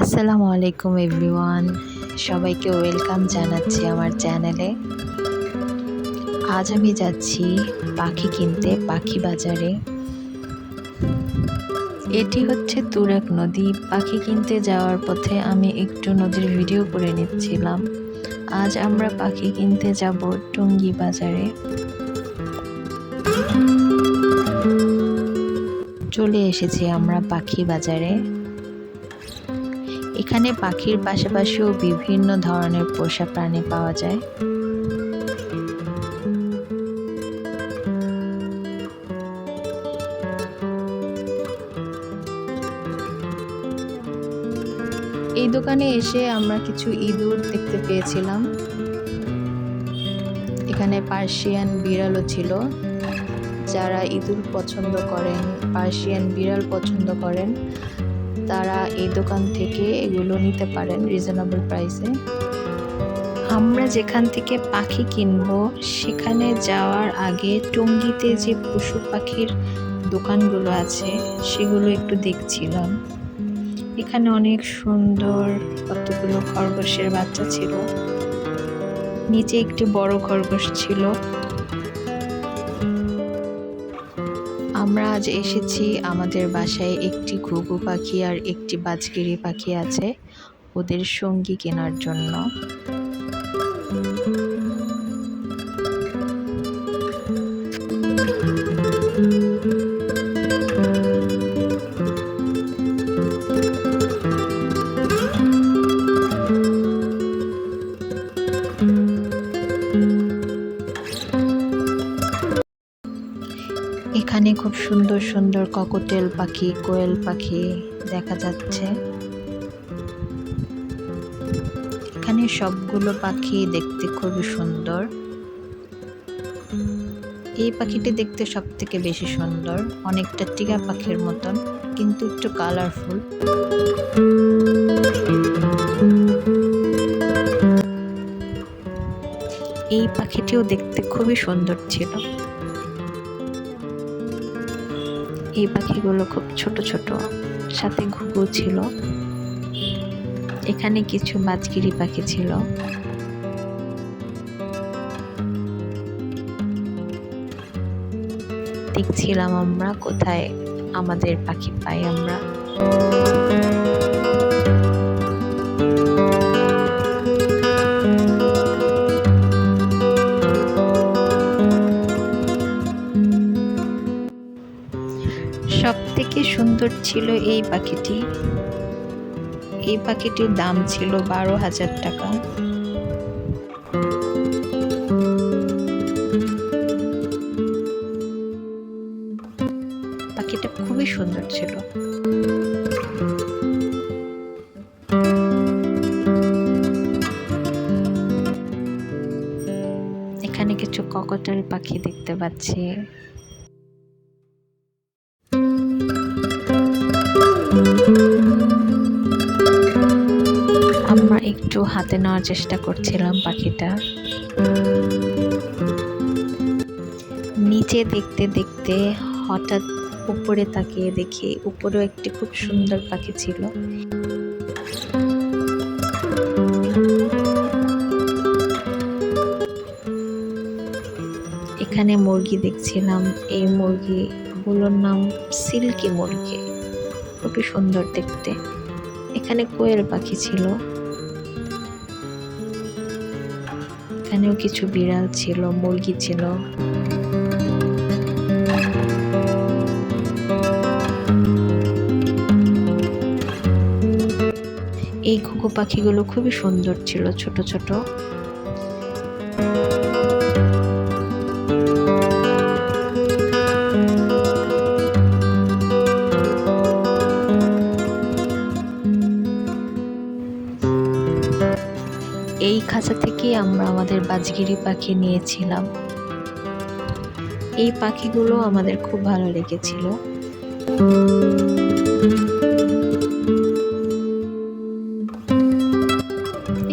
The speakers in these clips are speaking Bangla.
আসসালামু আলাইকুম এভরিওয়ান, সবাইকে ওয়েলকাম জানাচ্ছি আমার চ্যানেলে। আজ আমি যাচ্ছি পাখি কিনতে পাখি বাজারে। এটি হচ্ছে তুরাগ নদী। পাখি কিনতে যাওয়ার পথে আমি একটু নদীর ভিডিও করে নিচ্ছিলাম। আজ আমরা পাখি কিনতে যাব টঙ্গী বাজারে। চলে এসেছি আমরা পাখি বাজারে। এখানে পাখির পাশাপাশিও বিভিন্ন ধরনের পোষা প্রাণী পাওয়া যায়। এই দোকানে এসে আমরা কিছু ইঁদুর দেখতে পেয়েছিলাম। এখানে পার্সিয়ান বিড়ালও ছিল। যারা ইঁদুর পছন্দ করেন, পার্সিয়ান বিড়াল পছন্দ করেন, তারা এই দোকান থেকে এগুলো নিতে পারেন রিজনেবল প্রাইসে। আমরা যেখান থেকে পাখি কিনবো সেখানে যাওয়ার আগে টঙ্গীতে যে পশু পাখির দোকানগুলো আছে সেগুলো একটু দেখছিলাম। এখানে অনেক সুন্দর কতগুলো খরগোশের বাচ্চা ছিল। নিচে একটি বড় খরগোশ ছিল। আমরা আজ এসেছি, আমাদের বাসায় একটি ঘুঘু পাখি আর একটি বাজগিরি পাখি আছে, ওদের সঙ্গী কেনার জন্য। এখানে খুব সুন্দর সুন্দর ককটেল পাখি, কোয়েল পাখি দেখা যাচ্ছে। এখানে সবগুলো পাখি দেখতে খুবই সুন্দর। এই পাখিটি দেখতে সব থেকে বেশি সুন্দর, অনেকটা টিয়া পাখির মতন, কিন্তু একটু কালারফুল। এই পাখিটিও দেখতে খুবই সুন্দর ছিল। এই পাখিগুলো খুব ছোট ছোট, সাথে ঘুঘু ছিল। এখানে কিছু বাজগিরি পাখি ছিল। দেখছিলাম আমরা কোথায় আমাদের পাখি পাই আমরা। সব থেকে সুন্দর ছিল এই পাখিটি। এই পাখিটির দাম ছিল 12,000 টাকা। পাখিটা খুবই সুন্দর ছিল। এখানে কিছু ককটেল পাখি দেখতে পাচ্ছি। আমরা একটু হাতে নেওয়ার চেষ্টা করছিলাম পাখিটা। নিচে দেখতে দেখতে হঠাৎ উপরে তাকিয়ে দেখি উপরেও একটি খুব সুন্দর পাখি ছিল। এখানে মুরগি দেখছিলাম। এই মুরগিগুলোর নাম সিল্কি মুরগি, খুবই সুন্দর দেখতে। এখানে কোয়েল পাখি ছিল। এখানেও কিছু বিড়াল ছিল, মুরগি ছিল। এই ঘুঘু পাখিগুলো খুবই সুন্দর ছিল, ছোট ছোট। এই খাঁচা থেকে আমরা আমাদের বাজগিরি পাখি নিয়েছিলাম। এই পাখিগুলো আমাদের খুব ভালো লেগেছিল।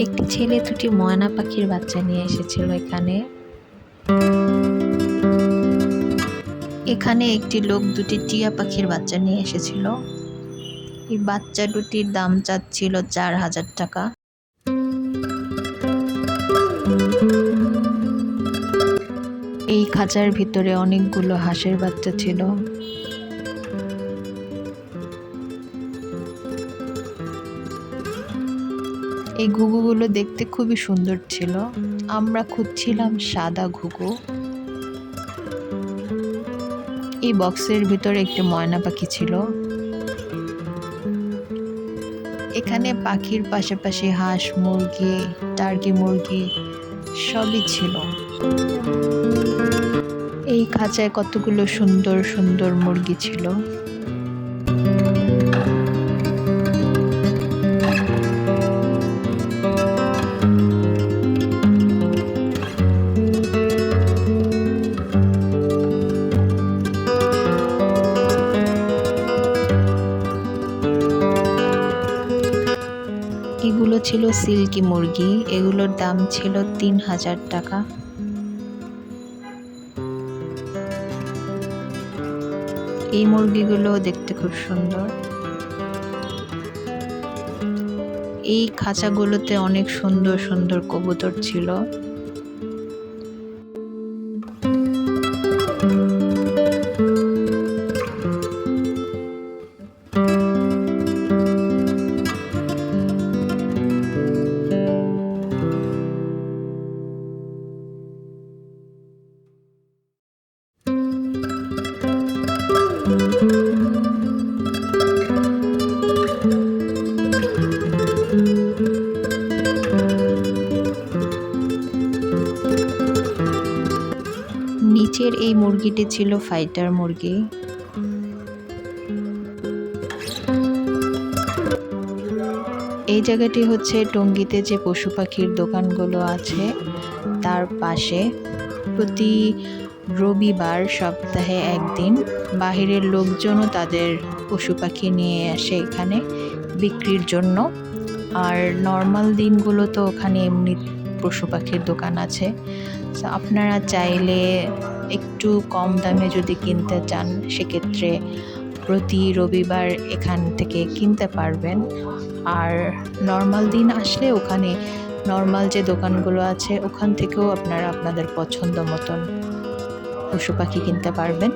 একটি ছেলে দুটি ময়না পাখির বাচ্চা নিয়ে এসেছিল এখানে। এখানে একটি লোক দুটি টিয়া পাখির বাচ্চা নিয়ে এসেছিল। এই বাচ্চা দুটির দাম চাচ্ছিল 4000 টাকা। এই খাঁচার ভিতরে অনেকগুলো হাঁসের বাচ্চা ছিল। এই ঘুঘুগুলো দেখতে খুবই সুন্দর ছিল। আমরা খুঁজছিলাম সাদা ঘুঘু। এই বক্সের ভিতরে একটি ময়না পাখি ছিল। এখানে পাখির পাশাপাশি হাঁস, মুরগি, টার্কি মুরগি সবই ছিল। এই খাঁচায় কতগুলো সুন্দর সুন্দর মুরগি ছিল। এগুলো ছিল সিল্কি মুরগি। এগুলোর দাম ছিল 3000 টাকা। এই মুরগিগুলো দেখতে খুব সুন্দর। এই খাঁচাগুলোতে অনেক সুন্দর সুন্দর কবুতর ছিল। নিচের এই মুরগিটি ছিল ফাইটার মুরগি। এই জায়গাটি হচ্ছে টঙ্গীতে যে পশু পাখির দোকানগুলো আছে তার পাশে। প্রতি রবিবার সপ্তাহে একদিন বাহিরের লোকজনও তাদের পশু পাখি নিয়ে আসে এখানে বিক্রির জন্য। আর নর্মাল দিনগুলো তো ওখানে এমনি পশু পাখির দোকান আছে। তো আপনারা চাইলে একটু কম দামে যদি কিনতে চান সেক্ষেত্রে প্রতি রবিবার এখান থেকে কিনতে পারবেন। আর নর্মাল দিন আসলে ওখানে নর্মাল যে দোকানগুলো আছে ওখান থেকেও আপনারা আপনাদের পছন্দ মতন পশু পাখি কিনতে পারবেন।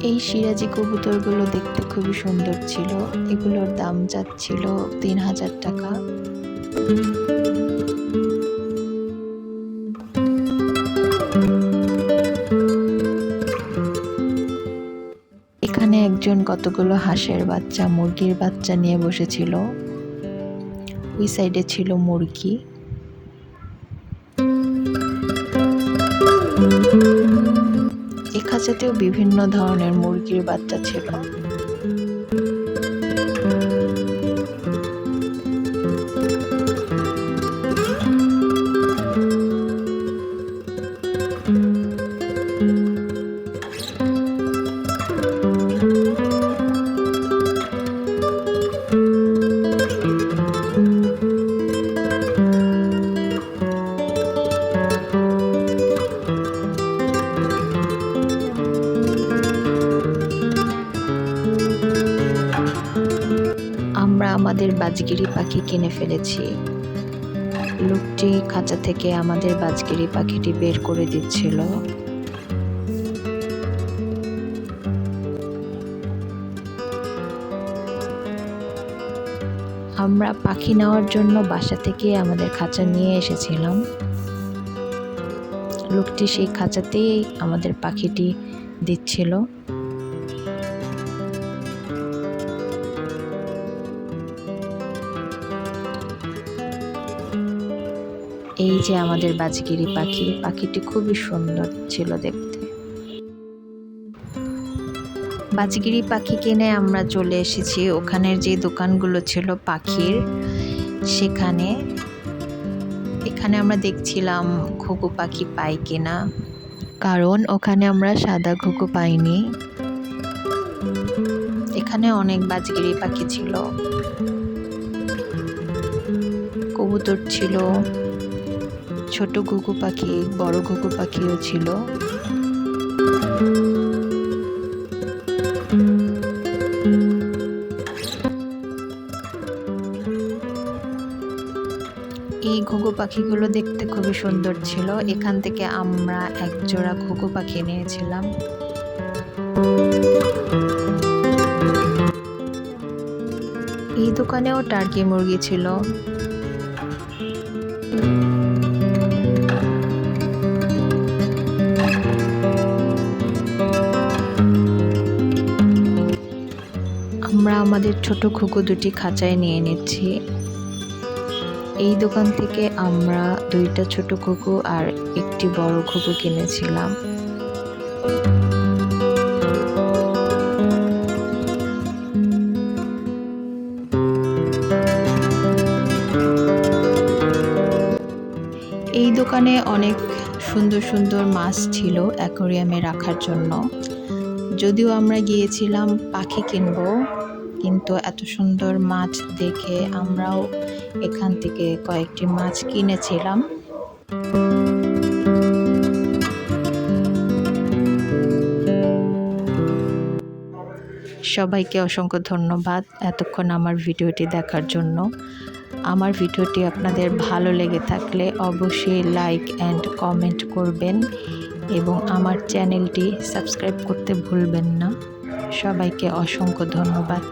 এই সিরাজি কবুতরগুলো দেখতে খুবই সুন্দর ছিল। এগুলোর দাম যাচ্ছিল 3000 টাকা। এখানে একজন কতগুলো হাঁসের বাচ্চা, মুরগির বাচ্চা নিয়ে বসেছিল। ওই সাইডে ছিল মুরগি। এই খাঁচাতেও বিভিন্ন ধরনের মুরগির বাচ্চা ছিল। আমরা আমাদের বাজগিরি পাখি কিনে ফেলেছি। লোকটি খাঁচা থেকে আমাদের বাজগিরি পাখিটি বের করে দিচ্ছিল। আমরা পাখি নেওয়ার জন্য বাসা থেকে আমাদের খাঁচা নিয়ে এসেছিলাম। লোকটি সেই খাঁচাতেই আমাদের পাখিটি দিচ্ছিল। এই যে আমাদের বাজগিরি পাখি, পাখিটি খুবই সুন্দর ছিল দেখতে। বাজগিরি পাখি কিনে আমরা চলে এসেছি ওখানের যে দোকানগুলো ছিল পাখির সেখানে। এখানে আমরা দেখছিলাম ঘুঘু পাখি পাই কিনা, কারণ ওখানে আমরা সাদা ঘুঘু পাইনি। এখানে অনেক বাজগিরি পাখি ছিল। কবুতর ছিল, ছোট ঘুঘু পাখি, বড় ঘুঘু পাখিও ছিল। এই ঘুঘু পাখিগুলো দেখতে খুবই সুন্দর ছিল। এখান থেকে আমরা এক জোড়া ঘুঘু পাখি নিয়েছিলাম। এই দোকানেও টার্কি মুরগি ছিল। আমরা আমাদের ছোট ঘুঘু দুটি খাঁচায় নিয়ে নিচ্ছি। এই দোকান থেকে আমরা 2টা ছোট ঘুঘু আর একটি বড় ঘুঘু কিনেছিলাম। এই দোকানে অনেক সুন্দর সুন্দর মাছ ছিল অ্যাকোরিয়ামে রাখার জন্য। যদিও আমরা গিয়েছিলাম পাখি কিনবো, কিন্তু এত সুন্দর মাছ দেখে আমরাও এখান থেকে কয়েকটি মাছ কিনেছিলাম। সবাইকে অসংখ্য ধন্যবাদ এতক্ষণ আমার ভিডিওটি দেখার জন্য। আমার ভিডিওটি আপনাদের ভালো লেগে থাকলে অবশ্যই লাইক অ্যান্ড কমেন্ট করবেন এবং আমার চ্যানেলটি সাবস্ক্রাইব করতে ভুলবেন না। সবাইকে অসংখ্য ধন্যবাদ।